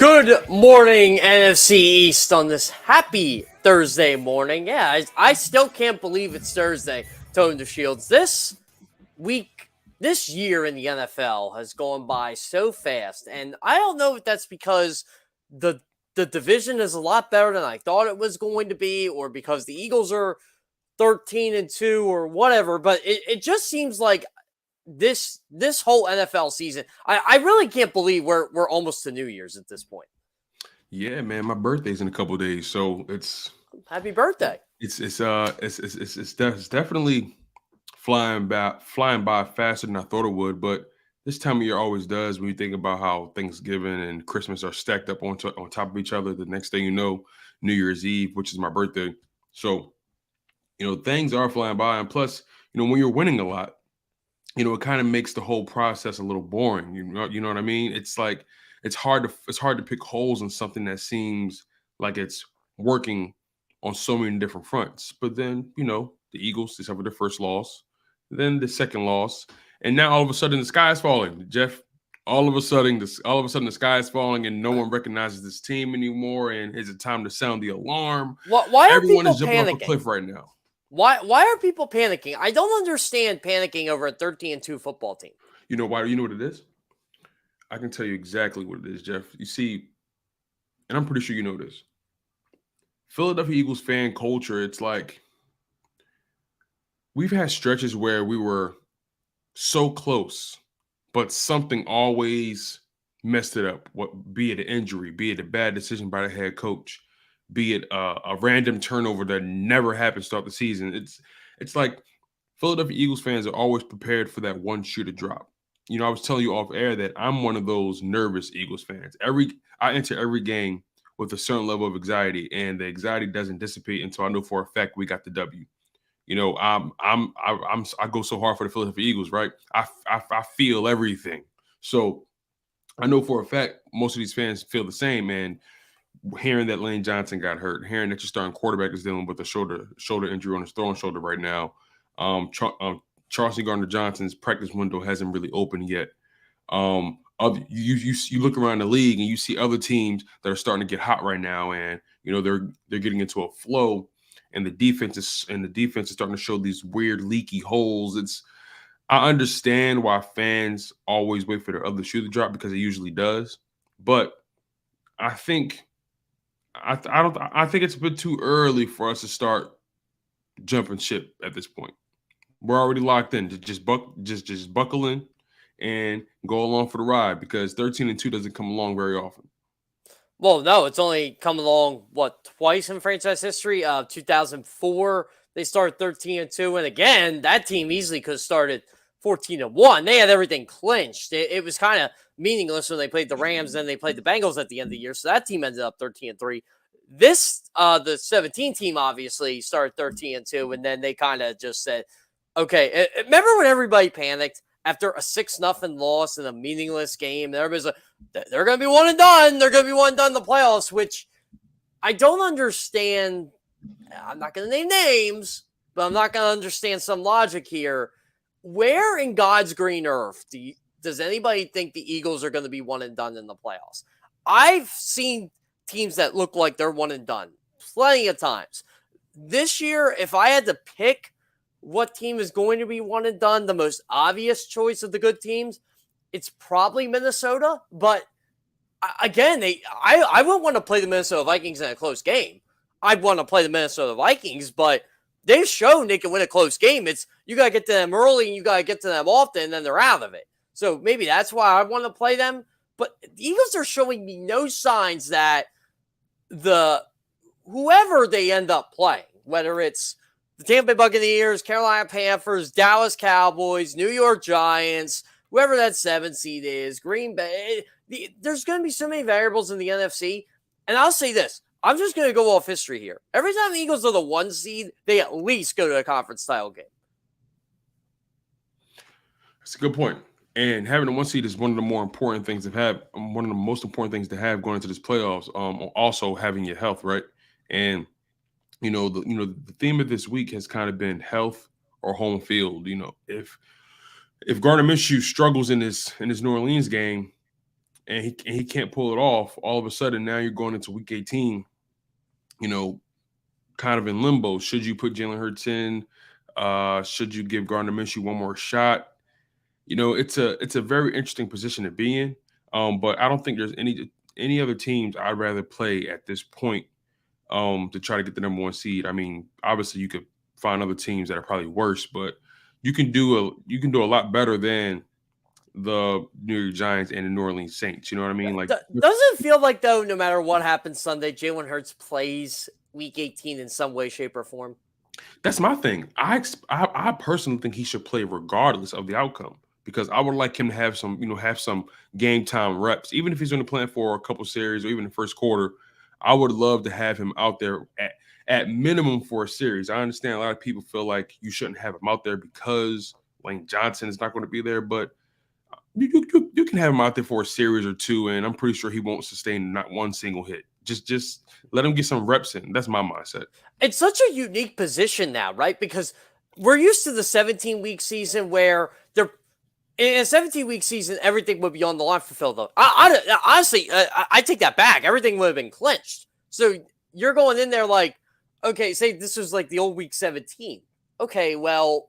Good morning, NFC East, on this happy Thursday morning. Yeah, I still can't believe it's Thursday, Tone DeShields. This year in the NFL has gone by so fast, and I don't know if that's because the the division is a lot better than I thought it was going to be, or because the Eagles are 13-2 or whatever, but it just seems like this whole NFL season, I really can't believe we're almost to New Year's at this point. Yeah, man, my birthday's in a couple of days, so Happy birthday. it's definitely flying by faster than I thought it would. But this time of year always does when you think about how Thanksgiving and Christmas are stacked up on top of each other. The next thing you know, New Year's Eve, which is my birthday. So things are flying by, and plus, when you're winning a lot, it kind of makes the whole process a little boring. You know what I mean? It's like it's hard to pick holes in something that seems like it's working on so many different fronts. But then, the Eagles, they suffered their first loss, then the second loss, and now all of a sudden the sky is falling. Jeff, all of a sudden the sky is falling and no one recognizes this team anymore. And is it time to sound the alarm? Why are Everyone people is jumping off a panicking? cliff right now. Why are people panicking? I don't understand panicking over a 13-2 football team. You know why? You know what it is? I can tell you exactly what it is, Jeff. You see, and I'm pretty sure you know this. Philadelphia Eagles fan culture, it's like we've had stretches where we were so close, but something always messed it up. What, be it an injury, be it a bad decision by the head coach, be it a random turnover that never happens throughout the season. It's like Philadelphia Eagles fans are always prepared for that one shoe to drop. I was telling you off air that I'm one of those nervous Eagles fans. I enter every game with a certain level of anxiety, and the anxiety doesn't dissipate until I know for a fact we got the W. I go so hard for the Philadelphia Eagles, right? I feel everything. So I know for a fact most of these fans feel the same. And hearing that Lane Johnson got hurt, hearing that your starting quarterback is dealing with a shoulder injury on his throwing shoulder right now, Charleston Gardner-Johnson's practice window hasn't really opened yet. You look around the league and you see other teams that are starting to get hot right now, and they're getting into a flow, and the defense is starting to show these weird leaky holes. I understand why fans always wait for the other shoe to drop, because it usually does, but I think I think it's a bit too early for us to start jumping ship at this point. We're already locked in. Just buckle in and go along for the ride, because 13-2 doesn't come along very often. Well, no, it's only come along, twice in franchise history. 2004, they started 13-2, and again, that team easily could have started 14-1. They had everything clinched. It was kind of meaningless when they played the Rams, then they played the Bengals at the end of the year, so that team ended up 13-3. The 17 team obviously started 13-2, and then they kind of just said, okay, remember when everybody panicked after a 6-0 loss in a meaningless game? Everybody's like, they're going to be one and done. They're going to be one and done in the playoffs, which I don't understand. I'm not going to name names, but I'm not going to understand some logic here. Where in God's green earth does anybody think the Eagles are going to be one and done in the playoffs? I've seen teams that look like they're one and done plenty of times. This year, if I had to pick what team is going to be one and done, the most obvious choice of the good teams, it's probably Minnesota. But again, I wouldn't want to play the Minnesota Vikings in a close game. I'd want to play the Minnesota Vikings, but they've shown they can win a close game. It's you got to get to them early and you got to get to them often, and then they're out of it. So maybe that's why I want to play them. But the Eagles are showing me no signs that whoever they end up playing, whether it's the Tampa Bay Buccaneers, Carolina Panthers, Dallas Cowboys, New York Giants, whoever that 7 seed is, Green Bay, there's going to be so many variables in the NFC. And I'll say this, I'm just going to go off history here. Every time the Eagles are the 1 seed, they at least go to a conference style game. That's a good point. And having a 1 seed is one of the more important things to have. One of the most important things to have going into this playoffs. Also having your health, right? And the theme of this week has kind of been health or home field. If Gardner Minshew struggles in this New Orleans game, and he can't pull it off, all of a sudden now you're going into week 18, kind of in limbo. Should you put Jalen Hurts in? Should you give Gardner Minshew one more shot? It's a very interesting position to be in. But I don't think there's any other teams I'd rather play at this point to try to get the number 1 seed. I mean, obviously you could find other teams that are probably worse, but you can do a lot better than the New York Giants and the New Orleans Saints. You know what I mean? Like, does it feel like, though, no matter what happens Sunday, Jalen Hurts plays Week 18 in some way, shape, or form? That's my thing. I personally think he should play regardless of the outcome, because I would like him to have some game time reps, even if he's only playing for a couple series or even the first quarter. I would love to have him out there at minimum for a series. I understand a lot of people feel like you shouldn't have him out there because Lane Johnson is not going to be there, but you can have him out there for a series or two, and I'm pretty sure he won't sustain not one single hit. Just let him get some reps in. That's my mindset. It's such a unique position now, right? Because we're used to the 17-week season where in a 17-week season, everything would be on the line for Philadelphia. Honestly, I take that back. Everything would have been clinched. So you're going in there like, okay, say this was like the old Week 17. Okay, well,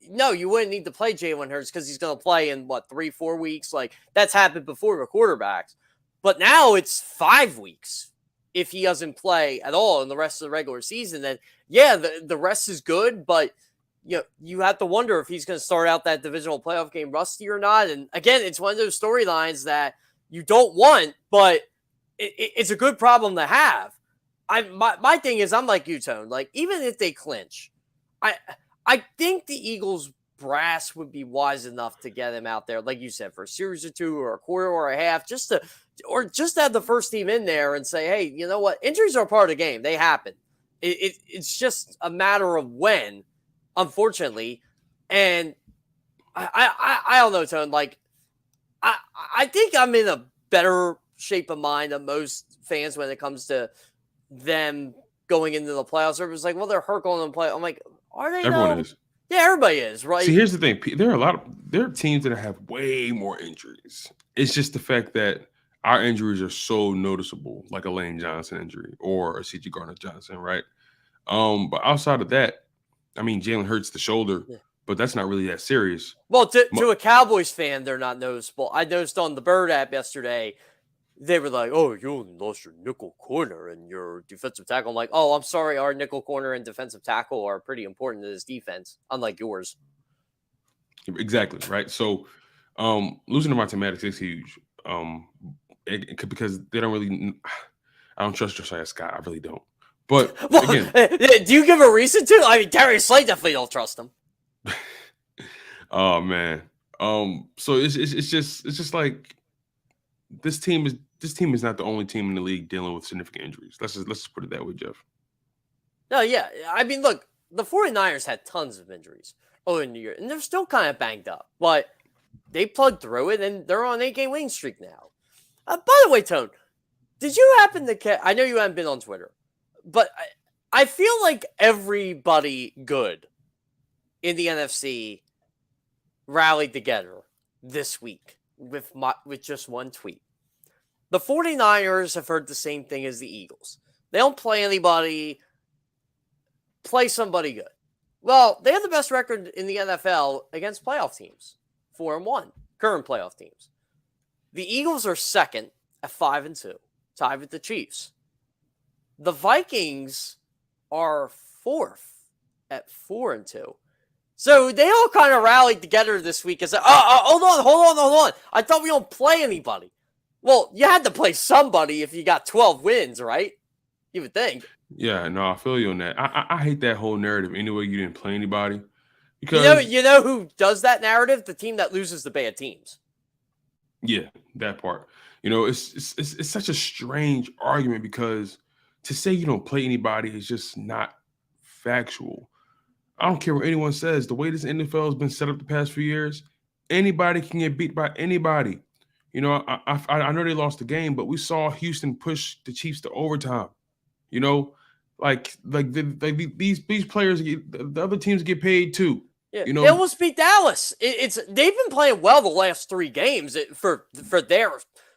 no, you wouldn't need to play Jalen Hurts because he's going to play in, 3-4 weeks? Like, that's happened before with quarterbacks. But now it's 5 weeks if he doesn't play at all in the rest of the regular season. Then, yeah, the rest is good, but you have to wonder if he's going to start out that divisional playoff game rusty or not. And again, it's one of those storylines that you don't want, but it's a good problem to have. My thing is, I'm like you, Tone. Like, even if they clinch, I think the Eagles brass would be wise enough to get him out there, like you said, for a series or two or a quarter or a half, just to have the first team in there and say, hey, you know what? Injuries are part of the game. They happen. It's just a matter of when, unfortunately. And I don't know, Tone. Like, I think I'm in a better shape of mind than most fans when it comes to them going into the playoffs. Everybody's like, well, they're hurt going to the playoffs. I'm like, are they? Everyone is. Yeah, everybody is, right? See, here's the thing. There are teams that have way more injuries. It's just the fact that our injuries are so noticeable, like a Lane Johnson injury or a C.J. Gardner-Johnson, right? But outside of that, I mean, Jalen Hurts the shoulder, but that's not really that serious. Well, to a Cowboys fan, they're not noticeable. I noticed on the Bird app yesterday, they were like, oh, you only lost your nickel corner and your defensive tackle. I'm like, oh, I'm sorry. Our nickel corner and defensive tackle are pretty important to this defense, unlike yours. Exactly, right? So losing to mathematics is huge because they don't really – I don't trust Josiah Scott. I really don't. But, again – do you give a reason to? I mean, Darius Slay definitely don't trust him. Oh, man. So it's just like this team is not the only team in the league dealing with significant injuries. Let's just put it that way, Jeff. No, yeah. I mean, look, the 49ers had tons of injuries in the year, and they're still kind of banged up, but they plugged through it, and they're on an 8-game winning streak now. By the way, Tone, did you happen to I know you haven't been on Twitter, but I feel like everybody good in the NFC rallied together this week with just one tweet. The 49ers have heard the same thing as the Eagles. They don't play anybody, play somebody good. Well, they have the best record in the NFL against playoff teams, 4-1, current playoff teams. The Eagles are second at 5-2, tied with the Chiefs. The Vikings are fourth at 4-2. So they all kind of rallied together this week and said, hold on. I thought we don't play anybody. Well, you had to play somebody if you got 12 wins, right? You would think. Yeah, no, I feel you on that. I hate that whole narrative anyway. You didn't play anybody. Because you know who does that narrative? The team that loses the bad teams. Yeah, that part. It's such a strange argument because to say you don't play anybody is just not factual. I don't care what anyone says. The way this NFL has been set up the past few years, anybody can get beat by anybody. I know they lost the game, but we saw Houston push the Chiefs to overtime. These players, the other teams get paid too. Yeah, they almost beat Dallas. They've been playing well the last 3 games for their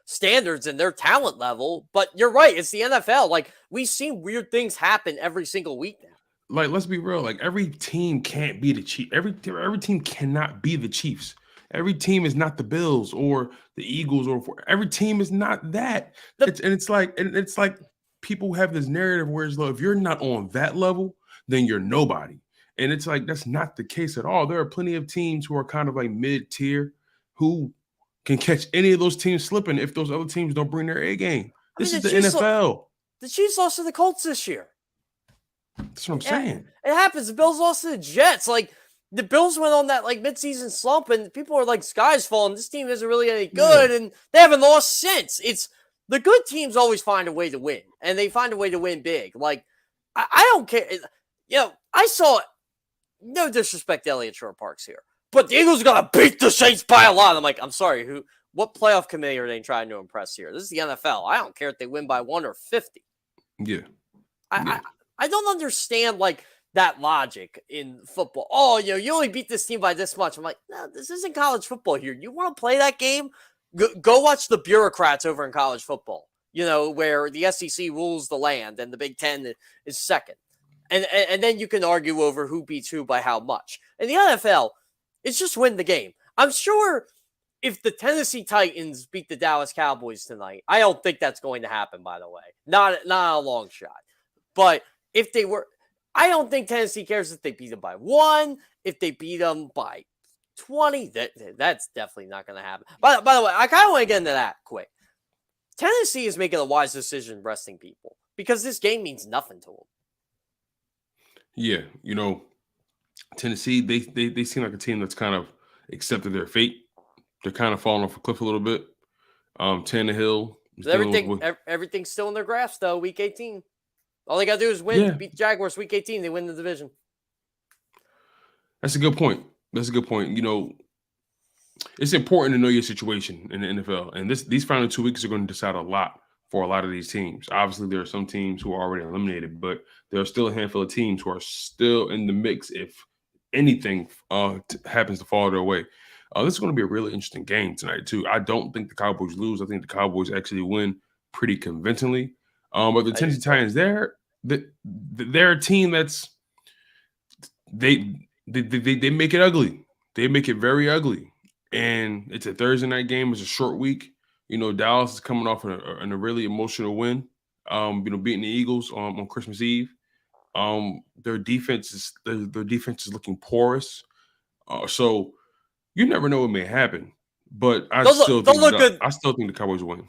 standards and their talent level. But you're right. It's the NFL. Like, we've seen weird things happen every single week now. Like, let's be real. Like, every team can't be the Chiefs. Every team cannot be the Chiefs. Every team is not the Bills or the Eagles, or every team is not that. It's like people have this narrative where it's like, if you're not on that level, then you're nobody. And it's like, that's not the case at all. There are plenty of teams who are kind of like mid-tier who can catch any of those teams slipping if those other teams don't bring their A game. This is the NFL. The Chiefs lost to the Colts this year. That's what I'm saying. It happens. The Bills lost to the Jets. Like, the Bills went on that like midseason slump, and people are like, sky's falling. This team isn't really any good, and they haven't lost since. It's the good teams always find a way to win, and they find a way to win big. Like, I don't care. I saw, no disrespect to Elliott Shore-Parks here, but the Eagles are gonna beat the Saints by a lot. I'm like, I'm sorry, what playoff committee are they trying to impress here? This is the NFL. I don't care if they win by 1 or 50. Yeah. I don't understand like that logic in football. Oh, you only beat this team by this much. I'm like, no, this isn't college football here. You want to play that game? Go watch the bureaucrats over in college football, where the SEC rules the land and the Big Ten is second. And then you can argue over who beats who by how much. In the NFL, it's just win the game. I'm sure if the Tennessee Titans beat the Dallas Cowboys tonight, I don't think that's going to happen, by the way. Not a long shot. But if they were, I don't think Tennessee cares if they beat them by 1, if they beat them by 20. That's definitely not going to happen. By the way, I kind of want to get into that quick. Tennessee is making a wise decision resting people because this game means nothing to them. Yeah, Tennessee, they seem like a team that's kind of accepted their fate. They're kind of falling off a cliff a little bit. Tannehill. Everything's still in their grasp, though, week 18. All they got to do is win, beat the Jaguars week 18. They win the division. That's a good point. It's important to know your situation in the NFL. And these final 2 weeks are going to decide a lot for a lot of these teams. Obviously, there are some teams who are already eliminated, but there are still a handful of teams who are still in the mix if anything happens to fall their way. This is going to be a really interesting game tonight, too. I don't think the Cowboys lose. I think the Cowboys actually win pretty convincingly. But the Tennessee Titans, they're a team that's they make it ugly. They make it very ugly, and it's a Thursday night game. It's a short week. Dallas is coming off a really emotional win. Beating the Eagles on Christmas Eve. Their defense is looking porous. So you never know what may happen. But I still think the Cowboys win.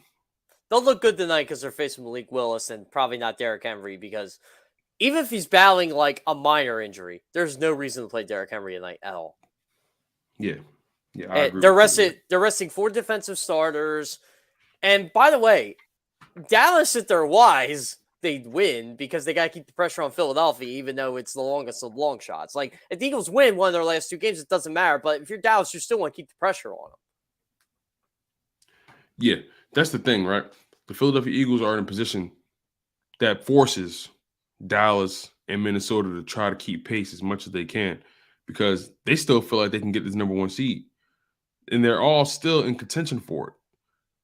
They'll look good tonight because they're facing Malik Willis and probably not Derrick Henry, because even if he's battling like a minor injury, there's no reason to play Derrick Henry tonight at all. Yeah. I agree. They're resting 4 defensive starters. And by the way, Dallas, if they're wise, they'd win because they got to keep the pressure on Philadelphia, even though it's the longest of long shots. Like, if the Eagles win one of their last 2 games, it doesn't matter. But if you're Dallas, you still want to keep the pressure on them. Yeah. That's the thing, right? The Philadelphia Eagles are in a position that forces Dallas and Minnesota to try to keep pace as much as they can, because they still feel like they can get this number 1 seed. And they're all still in contention for it.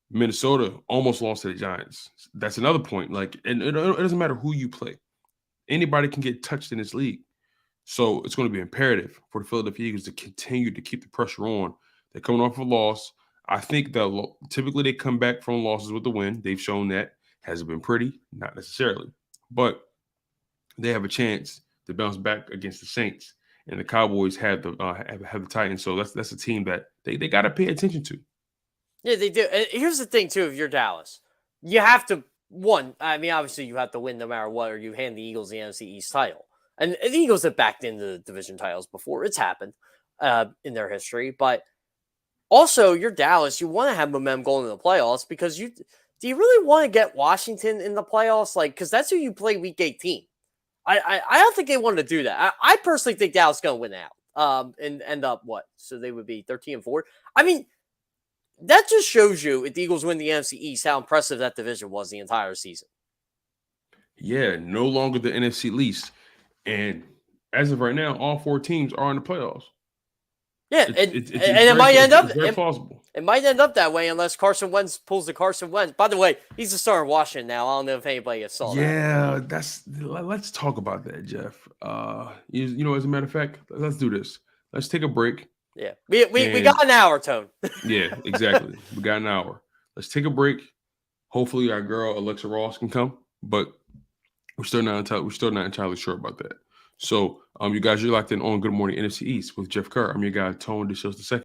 Minnesota almost lost to the Giants. That's another point. Like, and it doesn't matter who you play. Anybody can get touched in this league. So it's going to be imperative for the Philadelphia Eagles to continue to keep the pressure on. They're coming off a loss. I think that typically they come back from losses with a win. They've shown that. Has it been pretty? Not necessarily. But they have a chance to bounce back against the Saints. And the Cowboys have the Titans. So that's a team that they got to pay attention to. Yeah, they do. And here's the thing, too, if you're Dallas. You have to, obviously you have to win no matter what, or you hand the Eagles the NFC East title. And the Eagles have backed into the division titles before. It's happened in their history. But also, you're Dallas. You want to have momentum going into the playoffs because do you really want to get Washington in the playoffs? Like, because that's who you play week 18. I don't think they wanted to do that. I personally think Dallas is going to win out and end up what? So they would be 13-4. That just shows you if the Eagles win the NFC East, how impressive that division was the entire season. Yeah, no longer the NFC least. And as of right now, all 4 teams are in the playoffs. Yeah, It's and it might end up very plausible. It might end up that way unless Carson Wentz pulls the Carson Wentz. By the way, he's the star in Washington now. I don't know if anybody saw that. Yeah, let's talk about that, Jeff. You know, as a matter of fact, let's do this. Let's take a break. Yeah, we got an hour, Tone. Yeah, exactly. We got an hour. Let's take a break. Hopefully, our girl Alexa Ross can come, but we're still not entirely sure about that. So, you guys, you're locked in on Good Morning NFC East with Jeff Kerr. I'm your guy, Tone DeShields II.